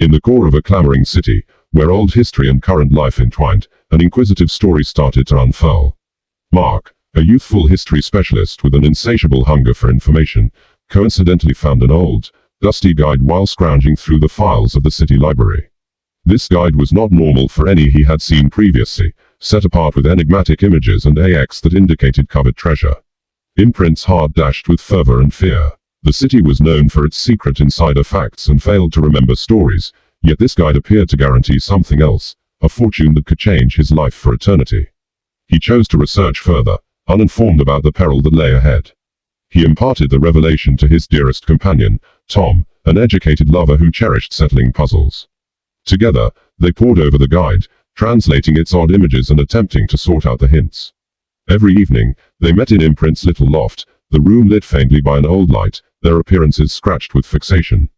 In the core of a clamoring city, where old history and current life entwined, an inquisitive story started to unfurl. Mark, a youthful history specialist with an insatiable hunger for information, coincidentally found an old, dusty guide while scrounging through the files of the city library. This guide was not normal for any he had seen previously, set apart with enigmatic images and AX that indicated covered treasure. Imprint's heart dashed with fervor and fear. The city was known for its secret insider facts and failed to remember stories, yet this guide appeared to guarantee something else, a fortune that could change his life for eternity. He chose to research further, uninformed about the peril that lay ahead. He imparted the revelation to his dearest companion, Tom, an educated lover who cherished settling puzzles. Together, they pored over the guide, translating its odd images and attempting to sort out the hints. Every evening, they met in Imprint's little loft, the room lit faintly by an old light, their appearances scratched with fixation.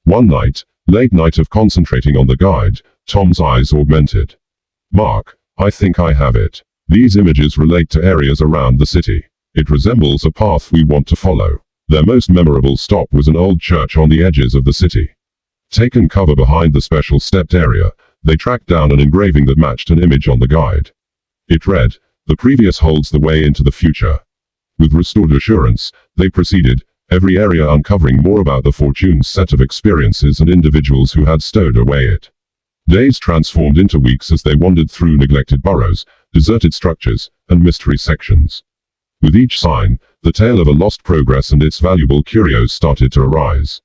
One night, late night of concentrating on the guide, Tom's eyes augmented. "Mark, I think I have it. These images relate to areas around the city. It resembles a path we want to follow." Their most memorable stop was an old church on the edges of the city. Taking cover behind the special stepped area, they tracked down an engraving that matched an image on the guide. It read, "The previous holds the way into the future." With restored assurance, they proceeded, every area uncovering more about the fortune's set of experiences and individuals who had stowed away it. Days transformed into weeks as they wandered through neglected burrows, deserted structures, and mystery sections. With each sign, the tale of a lost progress and its valuable curios started to arise.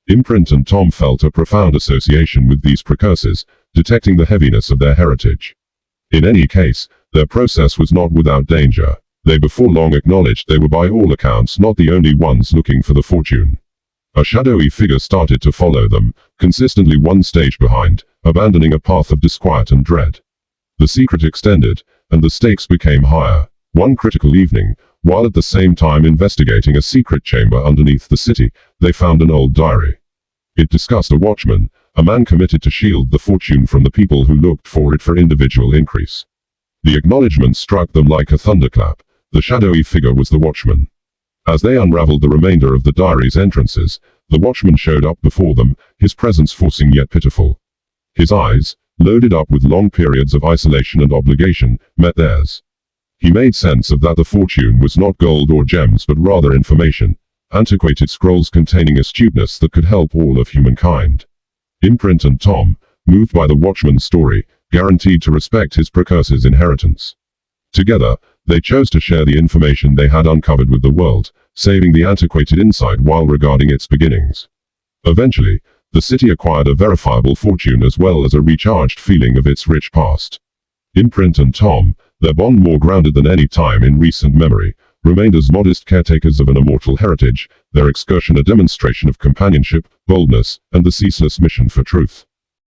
Imprint and Tom felt a profound association with these precursors, detecting the heaviness of their heritage. In any case, their process was not without danger. They before long acknowledged they were by all accounts not the only ones looking for the fortune. A shadowy figure started to follow them, consistently one stage behind, abandoning a path of disquiet and dread. The secret extended, and the stakes became higher. One critical evening, while at the same time investigating a secret chamber underneath the city, they found an old diary. It discussed a watchman, a man committed to shield the fortune from the people who looked for it for individual increase. The acknowledgement struck them like a thunderclap. The shadowy figure was the watchman. As they unraveled the remainder of the diary's entrances, the watchman showed up before them, his presence forcing yet pitiful. His eyes, loaded up with long periods of isolation and obligation, met theirs. He made sense of that the fortune was not gold or gems but rather information, antiquated scrolls containing astuteness that could help all of humankind. Imprint and Tom, moved by the watchman's story, guaranteed to respect his precursor's inheritance. Together, they chose to share the information they had uncovered with the world, saving the antiquated insight while regarding its beginnings. Eventually, the city acquired a verifiable fortune as well as a recharged feeling of its rich past. Imprint and Tom, their bond more grounded than any time in recent memory, remained as modest caretakers of an immortal heritage, their excursion a demonstration of companionship, boldness, and the ceaseless mission for truth.